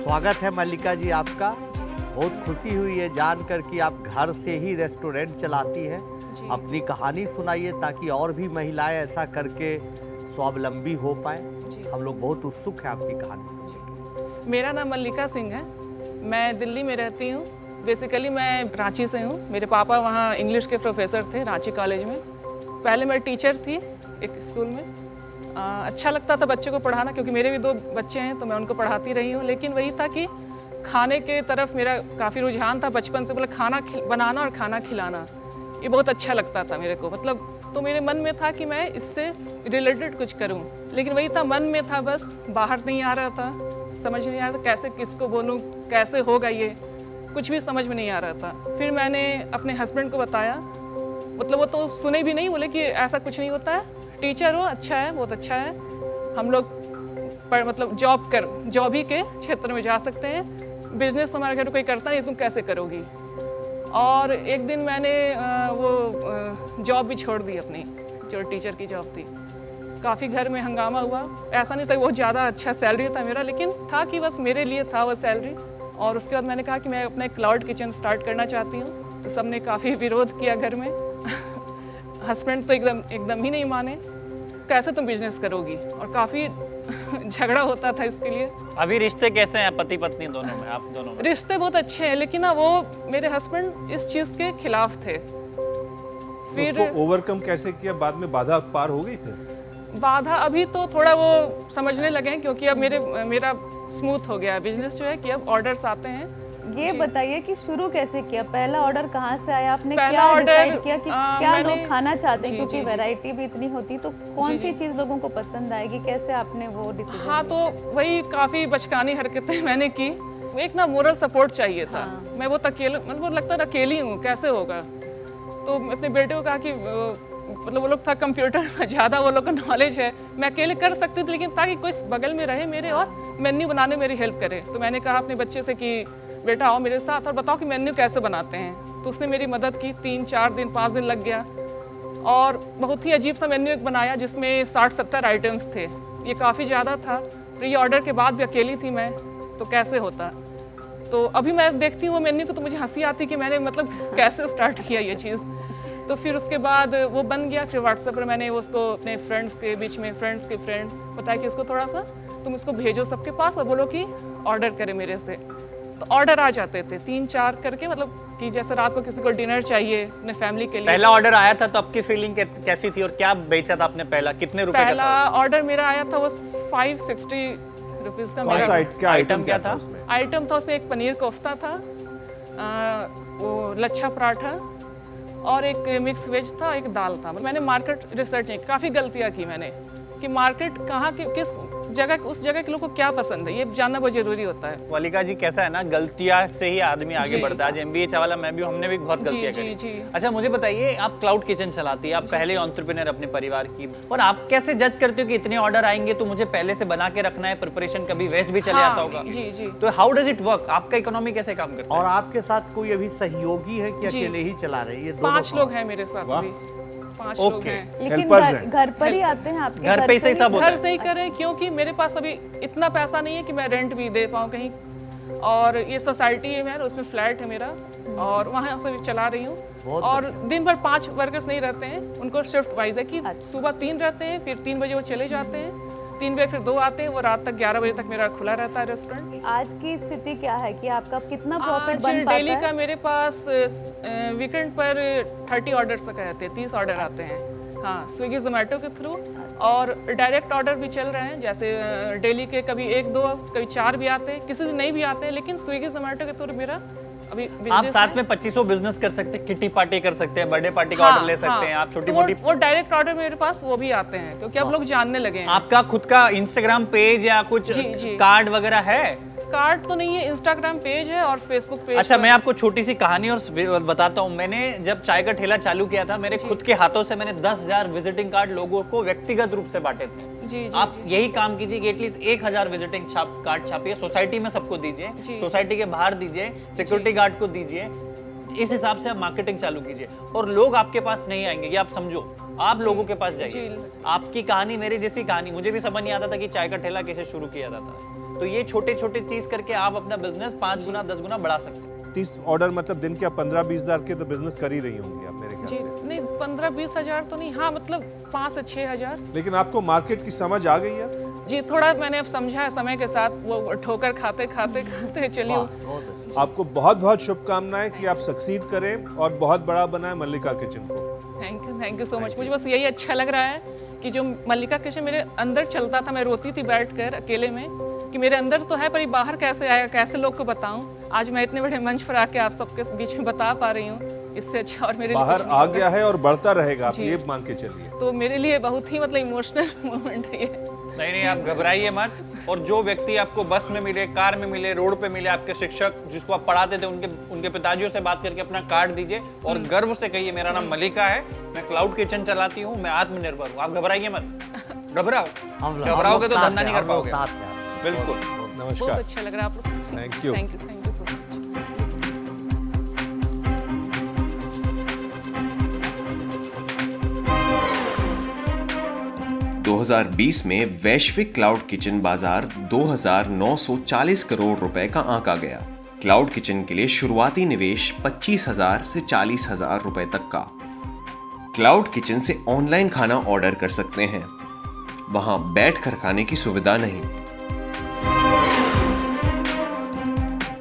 स्वागत है मल्लिका जी आपका। बहुत खुशी हुई है जानकर कि आप घर से ही रेस्टोरेंट चलाती हैं। अपनी कहानी सुनाइए ताकि और भी महिलाएं ऐसा करके स्वावलंबी हो पाए। हम लोग बहुत उत्सुक हैं आपकी कहानी सुनने। मेरा नाम मल्लिका सिंह है। मैं दिल्ली में रहती हूँ। बेसिकली मैं रांची से हूँ। मेरे पापा वहाँ इंग्लिश के प्रोफेसर थे रांची कॉलेज में। पहले मैं टीचर थी एक स्कूल में। अच्छा लगता था बच्चों को पढ़ाना, क्योंकि मेरे भी 2 बच्चे हैं तो मैं उनको पढ़ाती रही हूँ। लेकिन वही था कि खाने के तरफ मेरा काफ़ी रुझान था बचपन से। मतलब खाना बनाना और खाना खिलाना ये बहुत अच्छा लगता था मेरे को। मतलब तो मेरे मन में था कि मैं इससे रिलेटेड कुछ करूं, लेकिन वही था, मन में था, बस बाहर नहीं आ रहा था। समझ नहीं आ रहा था कैसे किसको बोलूं, कैसे होगा ये, कुछ भी समझ में नहीं आ रहा था। फिर मैंने अपने हस्बैंड को बताया। मतलब वो तो सुने भी नहीं, बोले कि ऐसा कुछ नहीं होता है, टीचर हो, अच्छा है, बहुत अच्छा है, हम लोग मतलब जॉब ही के क्षेत्र में जा सकते हैं, बिजनेस हमारे घर कोई करता है, तुम कैसे करोगी। और एक दिन मैंने वो जॉब भी छोड़ दी अपनी, जो टीचर की जॉब थी। काफ़ी घर में हंगामा हुआ। ऐसा नहीं था बहुत ज़्यादा अच्छा सैलरी था मेरा, लेकिन था कि बस मेरे लिए था वो सैलरी। और उसके बाद मैंने कहा कि मैं अपना क्लाउड किचन स्टार्ट करना चाहती हूँ। तो सबने काफ़ी विरोध किया घर में। हस्बैंड तो एकदम ही नहीं माने, कैसे तुम बिजनेस करोगी, और काफ़ी झगड़ा होता था इसके लिए। अभी रिश्ते कैसे हैं पति पत्नी दोनों में, आप दोनों में? रिश्ते बहुत अच्छे हैं, लेकिन ना वो मेरे हस्बैंड इस चीज़ के खिलाफ थे। फिर उसको ओवरकम कैसे किया? बाद में बाधा पार हो गई? फिर बाधा अभी तो थोड़ा वो समझने लगे हैं, क्योंकि अब मेरा स्मूथ हो गया बिजनेस जो है, कि अब ऑर्डर्स आते हैं। ये बताइए कि शुरू कैसे किया? पहला ऑर्डर कहाँ से आया? आपने पहला क्या ऑर्डर डिसाइड किया कि क्या लोग खाना चाहते हैं? क्योंकि वैरायटी भी इतनी होती, तो कौन सी चीज लोगों को पसंद आएगी? कैसे आपने वो डिसीजन? हाँ, तो वही काफ़ी बचकानी हरकतें मैंने की। एक ना मोरल सपोर्ट चाहिए था। मैं वो अकेले, मतलब लगता है अकेली हूँ, कैसे होगा। तो अपने बेटे को कहा कि मतलब वो लोग था कंप्यूटर में ज़्यादा वो लोग का नॉलेज है, मैं अकेले कर सकती थी, लेकिन ताकि कोई बगल में रहे मेरे और मेन्यू बनाने में मेरी हेल्प करे। तो मैंने कहा अपने बच्चे से कि बेटा आओ मेरे साथ और बताओ कि मेन्यू कैसे बनाते हैं। तो उसने मेरी मदद की। 3-4 दिन 5 दिन लग गया, और बहुत ही अजीब सा मेन्यू एक बनाया जिसमें 60-70 आइटम्स थे। ये काफ़ी ज़्यादा था। प्री ऑर्डर के बाद भी अकेली थी मैं, तो कैसे होता। तो अभी मैं देखती हूँ वो मेन्यू को, तो मुझे हंसी आती कि मैंने मतलब कैसे स्टार्ट किया ये चीज़। तो फिर उसके बाद वो बन गया। फिर व्हाट्सएप पर मैंने उसको अपने फ्रेंड्स के बीच में, फ्रेंड्स के फ्रेंड बताया कि इसको थोड़ा सा तुम इसको भेजो सबके पास और बोलो कि ऑर्डर करे मेरे से। तो ऑर्डर आ जाते थे 3-4 करके, मतलब कि जैसे रात को किसी को डिनर चाहिए अपने फैमिली के लिए। पहला ऑर्डर आया था तो आपकी फीलिंग कैसी थी, और क्या बेचा था आपने पहला, कितने रुपए का था? पहला ऑर्डर मेरा आया था वो 560 रुपीज़ का। मेरा क्या आइटम क्या था? आइटम था उसमें एक पनीर कोफ्ता था, वो लच्छा पराठा, और एक मिक्स वेज था, एक दाल था। मैंने मार्केट रिसर्च नहीं, काफ़ी गलतियाँ की मैंने, कि मार्केट कहाँ की, किस जगह, उस जगह के लोगों को क्या पसंद है, ये जानना बहुत जरूरी होता है। मल्लिका जी, कैसा है ना, गलतियां से ही आदमी आगे बढ़ता है। आज MBA चावला मैं भी, हमने भी बहुत गलतियां करी। अच्छा, मुझे बताइए, आप क्लाउड किचन चलाती है, आप पहले एंटरप्रेन्योर अपने परिवार की, और आप कैसे जज करते हो कि इतने ऑर्डर आएंगे तो मुझे पहले से बना के रखना है, प्रिपरेशन कभी वेस्ट भी चले जाता होगा। जी। तो हाउ डज इट वर्क? आपका इकोनॉमी कैसे काम करता है? और आपके साथ कोई अभी सहयोगी है कि अकेले ही चला रहे हैं? 5 लोग हैं मेरे साथ अभी, 5 लोग हैं। लेकिन घर पर ही आते हैं आपके? घर पे से ही सब होता है? घर से ही करें, क्योंकि मेरे पास अभी इतना पैसा नहीं है कि मैं रेंट भी दे पाऊँ कहीं। और ये सोसाइटी है मेरा, उसमें फ्लैट है मेरा, और वहाँ से भी चला रही हूँ। और दिन भर 5 वर्कर्स नहीं रहते हैं, उनको शिफ्ट वाइज है कि सुबह 3 रहते हैं, फिर 3 बजे वो चले जाते हैं, 3 बजे फिर 2 आते हैं, वो रात तक 11 बजे तक मेरा खुला रहता है रेस्टोरेंट। आज की स्थिति क्या है कि आपका कितना प्रॉफिट बन पाता है? डेली का मेरे पास वीकेंड पर 30 ऑर्डर्स तक आते हैं, 30 ऑर्डर आते हैं। हाँ, स्विगी जोमेटो के थ्रू, और डायरेक्ट ऑर्डर भी चल रहे हैं। जैसे डेली के कभी 1-2, कभी 4 भी आते हैं, किसी दिन नहीं भी आते हैं, लेकिन स्विगी जोमेटो के थ्रू मेरा अभी आप साथ में 2500 बिजनेस कर सकते हैं, किटी पार्टी कर सकते हैं, बर्थडे पार्टी का ऑर्डर ले सकते हैं आप, छोटी मोटी। वो डायरेक्ट ऑर्डर मेरे पास वो भी आते हैं, क्योंकि अब लोग जानने लगे हैं। आपका खुद का इंस्टाग्राम पेज या कुछ कार्ड वगैरह है? कार्ड तो नहीं है, इंस्टाग्राम पेज है और फेसबुक पेज। अच्छा, मैं आपको छोटी सी कहानी और बताता हूँ। मैंने जब चाय का ठेला चालू किया था, मेरे खुद के हाथों से मैंने 10,000 विजिटिंग कार्ड लोगों को व्यक्तिगत रूप से बांटे थे। आप यही काम कीजिए कि एटलीस्ट 1,000 विजिटिंग कार्ड छापिए, सोसाइटी में सबको दीजिए, सोसाइटी के बाहर दीजिए, सिक्योरिटी गार्ड को दीजिए। इस हिसाब से आप मार्केटिंग चालू कीजिए और लोग आपके पास नहीं आएंगे, ये आप समझो। आप लोगों के पास जाइए। आपकी कहानी मेरी जैसी कहानी, मुझे भी समझ नहीं आता था कि चाय का ठेला कैसे शुरू किया जाता है। तो ये छोटे छोटे चीज करके आप अपना बिजनेस 5 गुना 10 गुना बढ़ा सकते हैं। 30 ऑर्डर मतलब दिन के आप 15-20 हजार के तो बिजनेस कर ही रही होंगी आप मेरे ख्याल जी से। नहीं 15-20 हज़ार तो नहीं, हाँ मतलब 5 से 6 हज़ार। लेकिन आपको मार्केट की समझ आ गई है? जी थोड़ा मैंने अब समझा है समय के साथ, वो ठोकर खाते खाते खाते चलिए। बहुत अच्छा। आपको बहुत बहुत शुभकामनाएं कि आप सक्सीड करें और बहुत बड़ा बनाएं मल्लिका किचन को। Thank you so much. मुझे बस यही अच्छा लग रहा है कि जो मल्लिका किचन मेरे अंदर चलता था, मैं रोती थी बैठकर अकेले में कि मेरे अंदर तो है पर ये बाहर कैसे आया, कैसे लोग को बताऊं। आज मैं इतने बड़े मंच पर आके आप सबके बीच में बता पा रही हूँ, इससे अच्छा और मेरे लिए बाहर कुछ नहीं आ होगा। गया है और बढ़ता रहेगा, आप जी। ये मान के चलिए। तो मेरे लिए बहुत ही मतलब इमोशनल मोमेंट है ये। नहीं आप घबराइए मत। और जो व्यक्ति आपको बस में मिले, कार में मिले, रोड पे मिले, आपके शिक्षक जिसको आप पढ़ाते थे, उनके पिताजियों से बात करके अपना कार्ड दीजिए और गर्व से कहिए मेरा नाम मल्लिका है, मैं क्लाउड किचन चलाती हूँ, मैं आत्मनिर्भर हूँ। आप घबराइए मत। घबराओगे तो धंधा नहीं कर पाओगे। बिल्कुल। बहुत नमस्कार। अच्छा लग रहा है आप लोग। Thank you. Thank you so much. 2020 में वैश्विक क्लाउड किचन बाजार 2,940 करोड़ रुपए का आंका गया। क्लाउड किचन के लिए शुरुआती निवेश 25,000 से 40,000 रुपए तक का। क्लाउड किचन से ऑनलाइन खाना ऑर्डर कर सकते हैं। वहां बैठकर खाने की सुविधा नहीं।